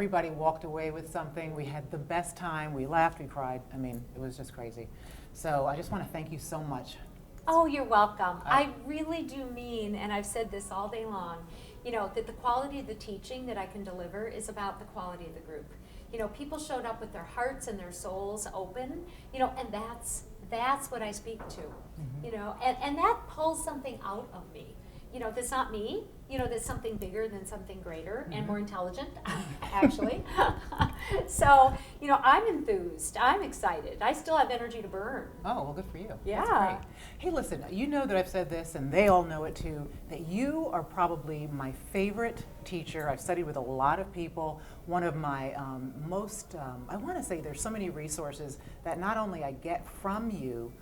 everybody walked away with something. We had the best time. We laughed, we cried. I mean, it was just crazy. So I just want to thank you so much. Oh, you're welcome. I really do mean, and I've said this all day long, that the quality of the teaching that I can deliver is about the quality of the group. People showed up with their hearts and their souls open, and that's what I speak to, and that pulls something out of me, that's not me, that's something bigger than something greater and more intelligent, actually. So, I'm enthused. I'm excited. I still have energy to burn. Oh, well, good for you. Yeah. That's great. Hey, listen, you know that I've said this, and they all know it too, that you are probably my favorite teacher. I've studied with a lot of people. One of my most, I want to say there's so many resources that not only I get from you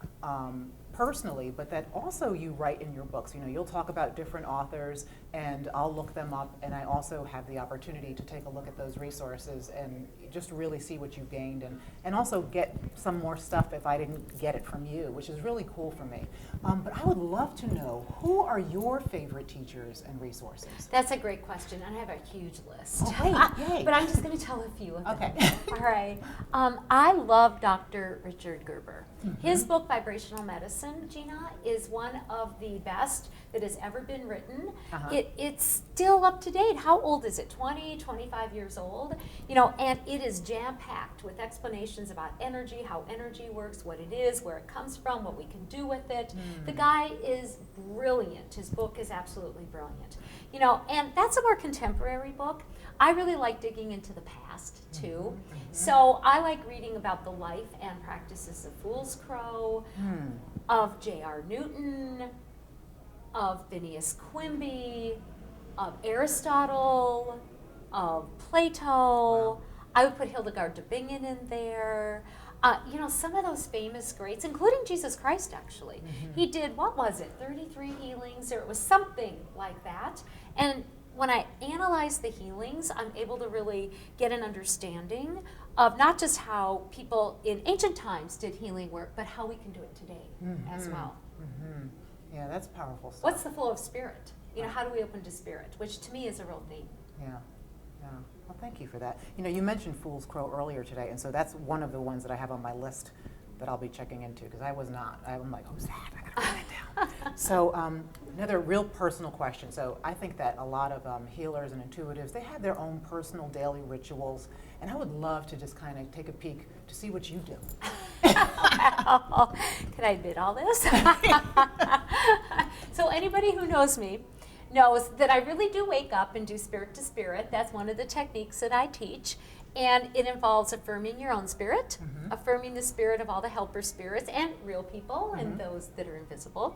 personally, but that also you write in your books. You'll talk about different authors, and I'll look them up, and I also have the opportunity to take a look at those resources and just really see what you've gained, and also get some more stuff if I didn't get it from you, which is really cool for me. But I would love to know, who are your favorite teachers and resources? That's a great question, and I have a huge list. Oh, great. Yay. But I'm just going to tell a few of them. Okay. All right. I love Dr. Richard Gerber. His book, Vibrational Medicine, Gina, is one of the best that has ever been written. It's still up to date. How old is it? 20, 25 years old? And it is jam-packed with explanations about energy, how energy works, what it is, where it comes from, what we can do with it. The guy is brilliant. His book is absolutely brilliant. And that's a more contemporary book. I really like digging into the past, too. So I like reading about the life and practices of Fool's Crow, of J.R. Newton, of Phineas Quimby, of Aristotle, of Plato. Wow. I would put Hildegard de Bingen in there. Some of those famous greats, including Jesus Christ, actually. He did, 33 healings, or it was something like that. And when I analyze the healings, I'm able to really get an understanding of not just how people in ancient times did healing work, but how we can do it today as well. Yeah, that's powerful stuff. What's the flow of spirit? How do we open to spirit, which to me is a real theme. Yeah. Well, thank you for that. You mentioned Fool's Crow earlier today, and so that's one of the ones that I have on my list that I'll be checking into, because I was not. I'm like, who's that? I gotta write it down. So another real personal question. So I think that a lot of healers and intuitives, they have their own personal daily rituals, and I would love to just kind of take a peek to see what you do. Well, can I admit all this? So anybody who knows me knows that I really do wake up and do spirit to spirit. That's one of the techniques that I teach. And it involves affirming your own spirit, affirming the spirit of all the helper spirits and real people and those that are invisible,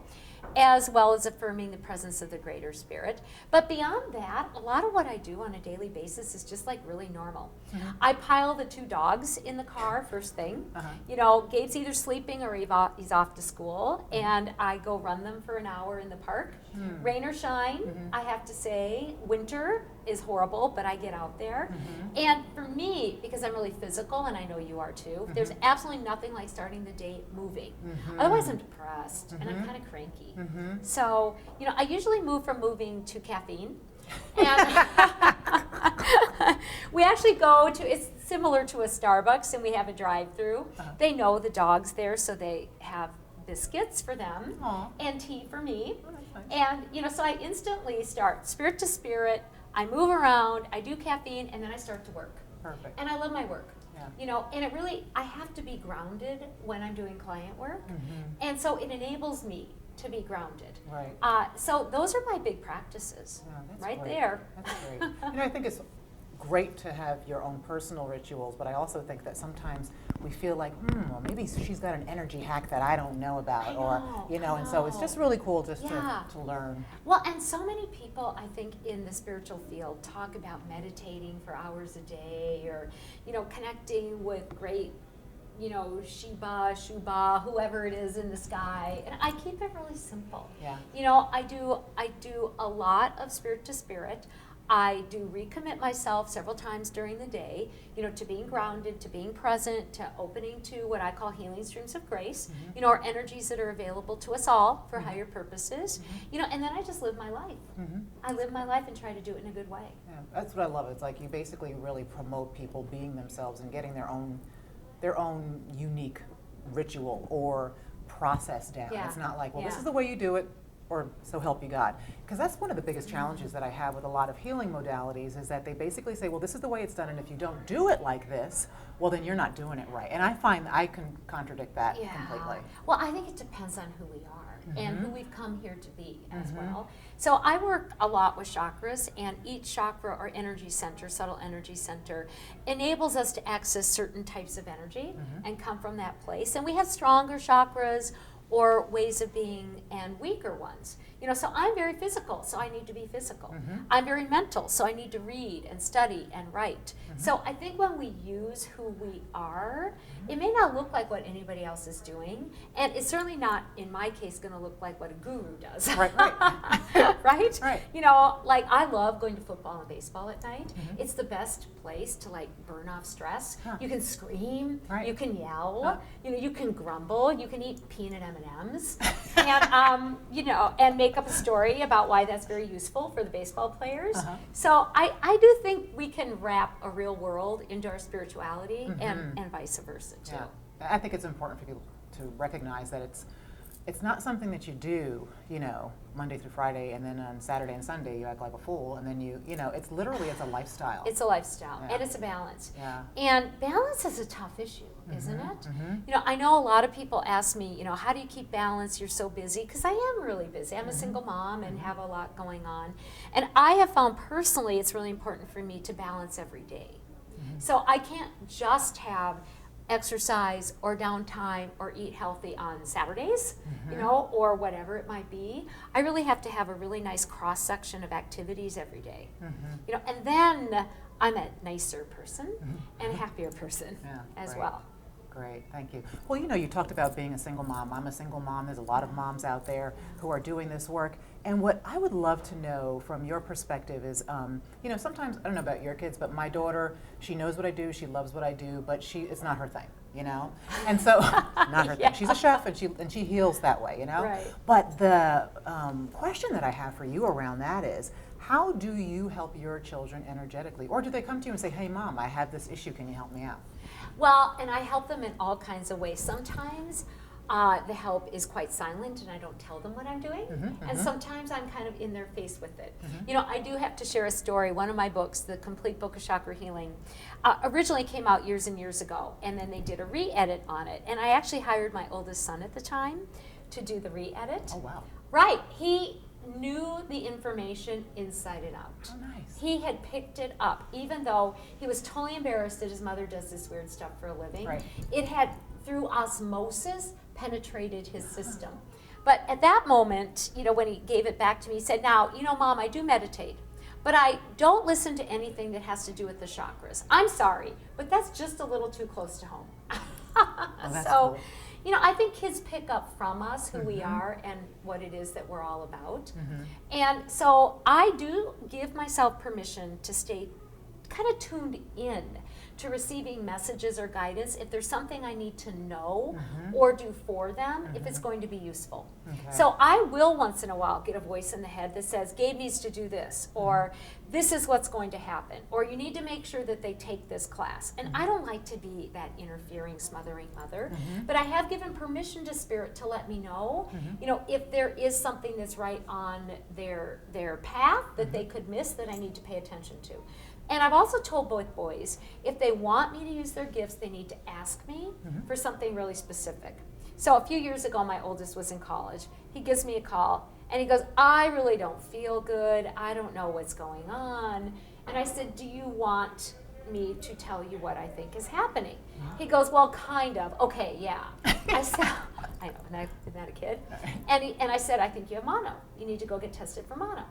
as well as affirming the presence of the greater spirit. But beyond that, a lot of what I do on a daily basis is just like really normal. I pile the 2 dogs in the car first thing. Gabe's either sleeping or he's off to school, and I go run them for an hour in the park. Rain or shine, I have to say, winter is horrible, but I get out there. And for me, because I'm really physical, and I know you are too, there's absolutely nothing like starting the day moving. Otherwise I'm depressed and I'm kind of cranky. So, I usually move from moving to caffeine. And we actually go to, it's similar to a Starbucks, and we have a drive-through. They know the dog's there, so they have biscuits for them and tea for me. And, so I instantly start spirit to spirit. I move around, I do caffeine, and then I start to work. Perfect. And I love my work. And it really, I have to be grounded when I'm doing client work. And so it enables me to be grounded. Right. So those are my big practices, that's right great. there. That's great. I think it's great to have your own personal rituals, but I also think that sometimes we feel like, well, maybe she's got an energy hack that I don't know about, and so it's just really cool just to learn. Well, and so many people, I think, in the spiritual field talk about meditating for hours a day, or, connecting with great, Shiba, Shuba, whoever it is in the sky, and I keep it really simple. I do a lot of spirit to spirit. I do recommit myself several times during the day, to being grounded, to being present, to opening to what I call healing streams of grace, or energies that are available to us all for higher purposes, and then I just live my life. I live my life and try to do it in a good way. Yeah, that's what I love. It's like you basically really promote people being themselves and getting their own unique ritual or process down. Yeah. It's not like, well, this Yeah. is the way you do it, or so help you God. Because that's one of the biggest challenges that I have with a lot of healing modalities is that they basically say, well, this is the way it's done, and if you don't do it like this, well, then you're not doing it right. And I find I can contradict that completely. Well, I think it depends on who we are and who we've come here to be as well. So I work a lot with chakras, and each chakra or energy center, subtle energy center, enables us to access certain types of energy and come from that place. And we have stronger chakras or ways of being and weaker ones. So I'm very physical, so I need to be physical. I'm very mental, so I need to read and study and write. So I think when we use who we are, it may not look like what anybody else is doing, and it's certainly not, in my case, going to look like what a guru does. Right. Right? Right. Like I love going to football and baseball at night. It's the best place to burn off stress. You can scream, Right. you can yell, you can grumble, you can eat peanut M&Ms, and and make up a story about why that's very useful for the baseball players. So I do think we can wrap a real world into our spirituality and vice versa too. Yeah. I think it's important for people to recognize that it's not something that you do, Monday through Friday, and then on Saturday and Sunday you act like a fool, and then it's literally a lifestyle. It's a lifestyle, Yeah. and it's a balance. Yeah. And balance is a tough issue, isn't it? I know a lot of people ask me, how do you keep balance? You're so busy, because I am really busy. I'm a single mom and have a lot going on. And I have found personally it's really important for me to balance every day. So I can't just have exercise or downtime or eat healthy on Saturdays, or whatever it might be. I really have to have a really nice cross section of activities every day. And then I'm a nicer person and a happier person as great. well. Great, thank you. Well, you talked about being a single mom. I'm a single mom. There's a lot of moms out there who are doing this work. And what I would love to know from your perspective is, sometimes, I don't know about your kids, but my daughter, she knows what I do, she loves what I do, but it's not her thing, And so, not her thing. She's a chef, and she heals that way, Right. But the question that I have for you around that is, how do you help your children energetically? Or do they come to you and say, hey, Mom, I have this issue, can you help me out? Well, and I help them in all kinds of ways. Sometimes the help is quite silent and I don't tell them what I'm doing. And sometimes I'm kind of in their face with it. I do have to share a story. One of my books, The Complete Book of Chakra Healing, originally came out years and years ago. And then they did a re-edit on it. And I actually hired my oldest son at the time to do the re-edit. Oh, wow. Right. He knew the information inside and out. Oh, nice. He had picked it up, even though he was totally embarrassed that his mother does this weird stuff for a living. Right. It had, through osmosis, penetrated his system. But at that moment, when he gave it back to me, he said, now, Mom, I do meditate, but I don't listen to anything that has to do with the chakras. I'm sorry, but that's just a little too close to home. Oh, that's so, cool. I think kids pick up from us who we are and what it is that we're all about. And so I do give myself permission to stay kind of tuned in to receiving messages or guidance if there's something I need to know or do for them, if it's going to be useful. Okay. So I will once in a while get a voice in the head that says, Gabe needs to do this, or this is what's going to happen, or you need to make sure that they take this class. And I don't like to be that interfering, smothering mother, but I have given permission to Spirit to let me know, if there is something that's right on their path that they could miss that I need to pay attention to. And I've also told both boys, if they want me to use their gifts, they need to ask me for something really specific. So a few years ago, my oldest was in college. He gives me a call, and he goes, I really don't feel good. I don't know what's going on. And I said, do you want me to tell you what I think is happening? He goes, well, kind of. Okay, yeah. I said, I know, isn't that a kid? And I said, I think you have mono. You need to go get tested for mono.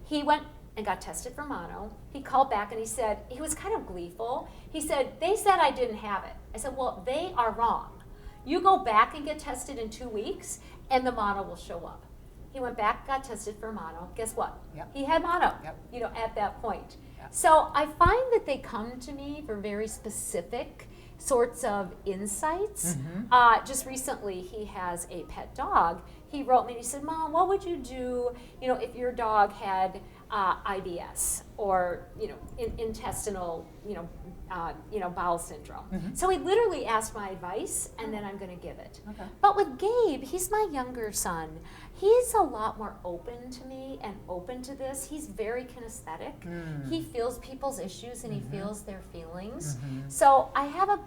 He went and got tested for mono. He called back and he said, he was kind of gleeful. He said, they said I didn't have it. I said, well, they are wrong. You go back and get tested in 2 weeks and the mono will show up. He went back, got tested for mono. Guess what? Yep. He had mono, Yep. you know, at that point. Yep. So I find that they come to me for very specific sorts of insights. Just recently, he has a pet dog. He wrote me and he said, Mom, what would you do, you know, if your dog had IBS or, you know, intestinal, bowel syndrome. So he literally asked my advice, and then I'm going to give it. Okay. But with Gabe, he's my younger son. He's a lot more open to me and open to this. He's very kinesthetic. He feels people's issues and he feels their feelings. So I have a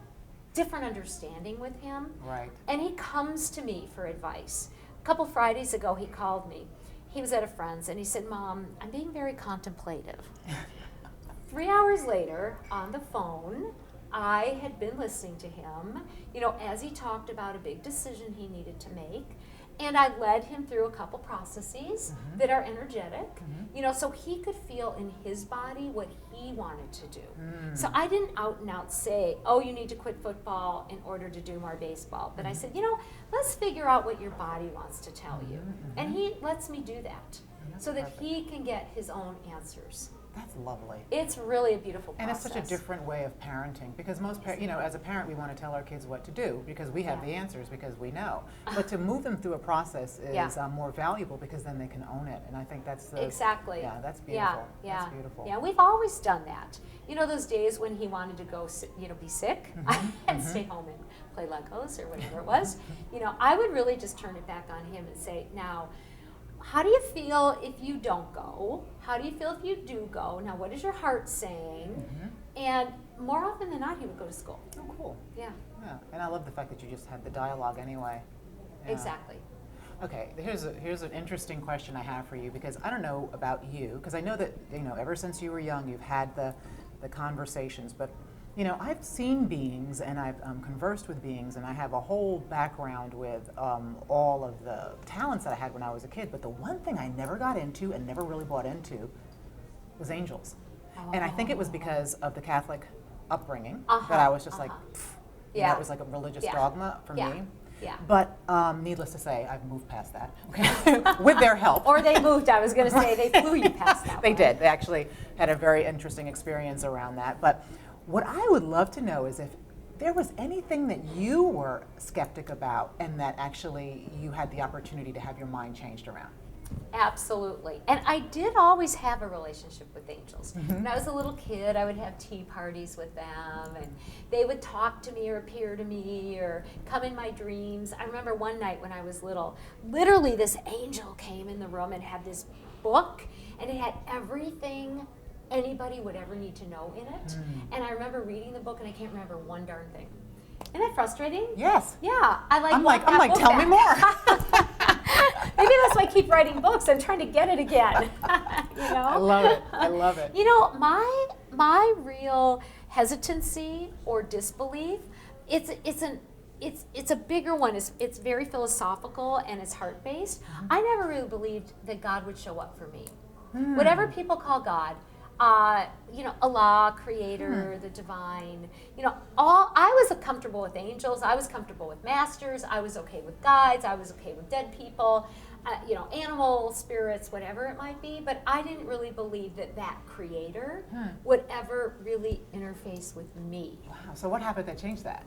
different understanding with him. Right. And he comes to me for advice. A couple Fridays ago, he called me. He was at a friend's and he said, Mom, I'm being very contemplative. 3 hours later, on the phone, I had been listening to him, you know, as he talked about a big decision he needed to make. And I led him through a couple processes that are energetic, you know, so he could feel in his body what he wanted to do. So I didn't out and out say, oh, you need to quit football in order to do more baseball. But I said, you know, let's figure out what your body wants to tell you. And he lets me do that so that he can get his own answers. That's lovely. It's really a beautiful process. And it's such a different way of parenting, because most you know, as a parent, we want to tell our kids what to do because we have the answers because we know. But to move them through a process is more valuable because then they can own it. And I think that's the exactly. Yeah, that's beautiful. Yeah, That's beautiful. Yeah, we've always done that. You know, those days when he wanted to go, you know, be sick and stay home and play Legos or whatever it was. You know, I would really just turn it back on him and say, now, how do you feel if you don't go? How do you feel if you do go? Now, what is your heart saying? And more often than not, he would go to school. Oh, cool. Yeah. Yeah, and I love the fact that you just had the dialogue anyway. Yeah. Exactly. Okay, here's an interesting question I have for you, because I don't know about you, because I know that, you know, ever since you were young, you've had the conversations, but you know, I've seen beings and I've conversed with beings, and I have a whole background with all of the talents that I had when I was a kid. But the one thing I never got into and never really bought into was angels. And I think it was because of the Catholic upbringing that I was just like, that was like a religious dogma for me. Yeah. But needless to say, I've moved past that, okay? With their help. Or they moved, I was going to say, they flew you past that. They did. They actually had a very interesting experience around that. But what I would love to know is if there was anything that you were skeptic about and that actually you had the opportunity to have your mind changed around. Absolutely. And I did always have a relationship with angels. When I was a little kid, I would have tea parties with them, and they would talk to me or appear to me or come in my dreams. I remember one night when I was little, literally this angel came in the room and had this book, and it had everything anybody would ever need to know in it. And I remember reading the book, and I can't remember one darn thing. Isn't that frustrating? Yes. Yeah. I'm like, tell me more. Maybe that's why I keep writing books. I'm trying to get it again. You know? I love it. I love it. You know, my real hesitancy or disbelief, it's a bigger one. It's very philosophical and it's heart based. I never really believed that God would show up for me. Whatever people call God, you know, Allah, creator, the divine, you know, I was comfortable with angels, I was comfortable with masters, I was okay with guides, I was okay with dead people, you know, animals, spirits, whatever it might be, but I didn't really believe that creator would ever really interface with me. Wow, so what happened that changed that?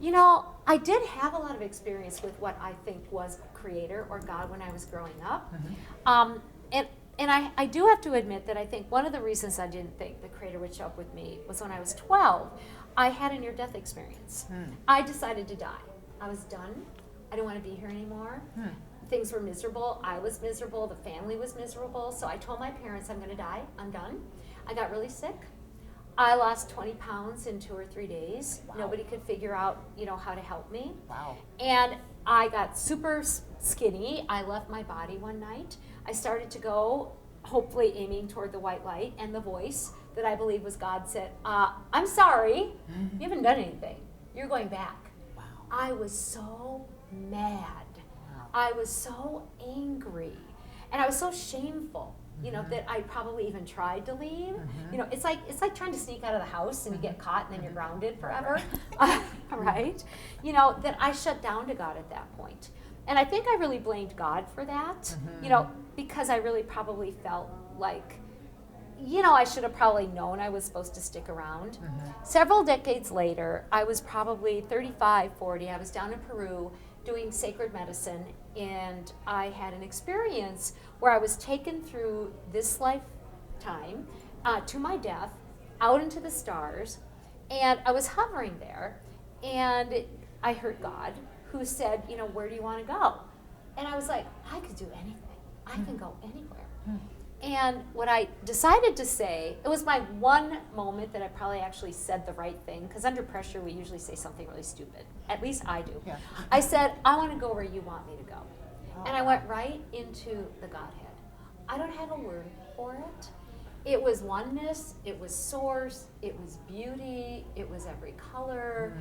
You know, I did have a lot of experience with what I think was creator or God when I was growing up. And I do have to admit that I think one of the reasons I didn't think the creator would show up with me was when I was 12, I had a near-death experience. I decided to die. I was done. I didn't want to be here anymore. Things were miserable. I was miserable. The family was miserable. So I told my parents, I'm going to die. I'm done. I got really sick. I lost 20 pounds in 2 or 3 days. Wow. Nobody could figure out, you know, how to help me. Wow. And I got super skinny. I left my body one night. I started to go, hopefully aiming toward the white light, and the voice that I believe was God said, I'm sorry, you haven't done anything. You're going back. Wow. I was so mad. Wow. I was so angry. And I was so shameful, you know, that I probably even tried to leave. You know, it's like trying to sneak out of the house and you get caught and then you're grounded forever, right? You know, that I shut down to God at that point. And I think I really blamed God for that, you know, because I really probably felt like, you know, I should have probably known I was supposed to stick around. Several decades later, I was probably 35, 40. I was down in Peru doing sacred medicine, and I had an experience where I was taken through this lifetime to my death, out into the stars, and I was hovering there, and I heard God, who said, you know, where do you want to go? And I was like, I could do anything. I can go anywhere. And what I decided to say, it was my one moment that I probably actually said the right thing, because under pressure we usually say something really stupid. At least I do. Yeah. I said, I want to go where you want me to go. And I went right into the Godhead. I don't have a word for it. It was oneness, it was source, it was beauty, it was every color.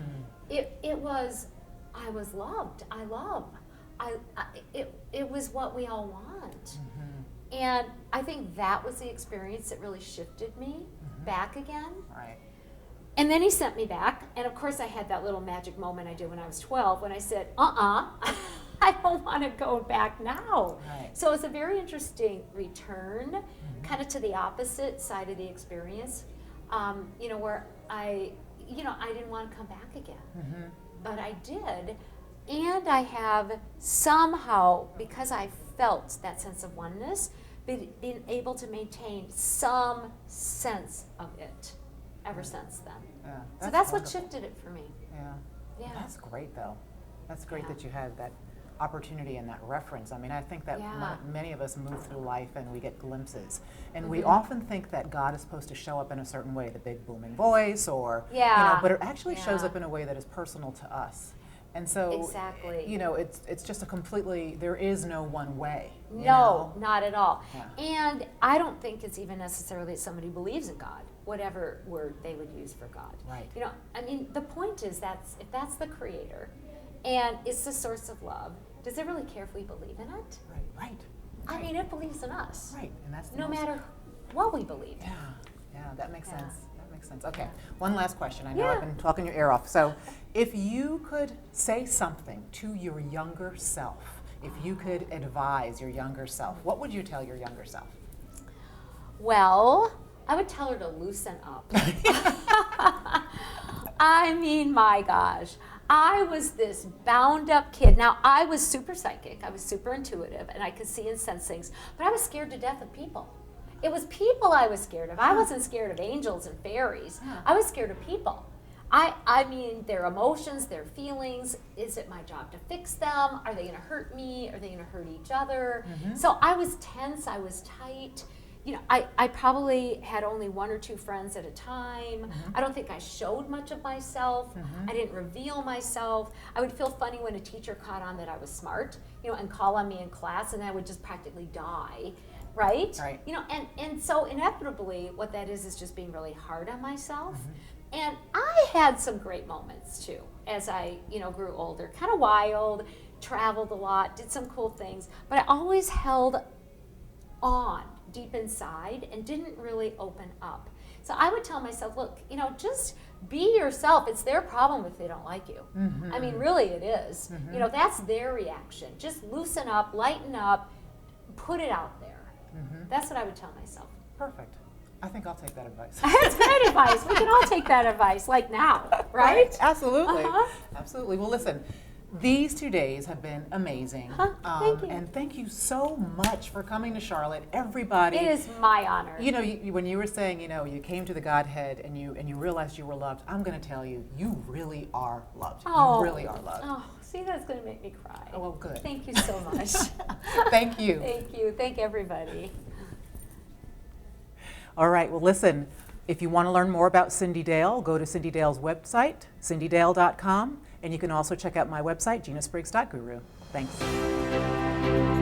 It was, I was loved, I love. It was what we all want. And I think that was the experience that really shifted me back again. Right. And then he sent me back, and of course I had that little magic moment I did when I was 12 when I said, I don't want to go back now. Right. So it was a very interesting return, kind of to the opposite side of the experience, you know, where I didn't want to come back again. But I did, and I have somehow, because I felt that sense of oneness, been able to maintain some sense of it ever since then. Yeah, so that's what wonderful. shifted it for me. Yeah. That's great, though. That's great that you had that opportunity and that reference. I mean, I think that many of us move through life and we get glimpses. And we often think that God is supposed to show up in a certain way, the big booming voice or, you know, but it actually shows up in a way that is personal to us. And so, you know, it's just a completely, there is no one way. No, not at all. Yeah. And I don't think it's even necessarily that somebody believes in God, whatever word they would use for God. Right. You know, I mean, the point is that if that's the creator and it's the source of love, does it really care if we believe in it? Right. I mean, it believes in us. Right. And that's no matter what we believe in. Yeah, that makes sense. Okay, one last question. I know I've been talking your ear off. So if you could say something to your younger self, if you could advise your younger self, what would you tell your younger self? Well, I would tell her to loosen up. I mean, my gosh. I was this bound up kid. Now, I was super psychic. I was super intuitive, and I could see and sense things, but I was scared to death of people. It was people I was scared of. I wasn't scared of angels and fairies. I was scared of people. I mean, their emotions, their feelings. Is it my job to fix them? Are they going to hurt me? Are they going to hurt each other? So I was tense. I was tight. You know, I probably had only one or two friends at a time. I don't think I showed much of myself. I didn't reveal myself. I would feel funny when a teacher caught on that I was smart, you know, and call on me in class, and I would just practically die. Right? You know, and so inevitably what that is just being really hard on myself. And I had some great moments too as I, you know, grew older. Kind of wild, traveled a lot, did some cool things, but I always held on deep inside and didn't really open up. So I would tell myself, look, you know, just be yourself. It's their problem if they don't like you. I mean, really it is. You know, that's their reaction. Just loosen up, lighten up, put it out there. That's what I would tell myself. Perfect. I think I'll take that advice. That's great advice. We can all take that advice, like now, right? Absolutely. Absolutely. Well, listen, these 2 days have been amazing. Thank you. And thank you so much for coming to Charlotte. Everybody. It is my honor. You know, when you were saying, you know, you came to the Godhead and you realized you were loved, I'm going to tell you, you really are loved. Oh. You really are loved. Oh, see, that's going to make me cry. Oh, well, good. Thank you so much. Thank you. Thank you. Thank everybody. All right, well, listen, if you want to learn more about Cyndi Dale, go to Cyndi Dale's website, cindydale.com, and you can also check out my website, ginaspriggs.guru. Thanks.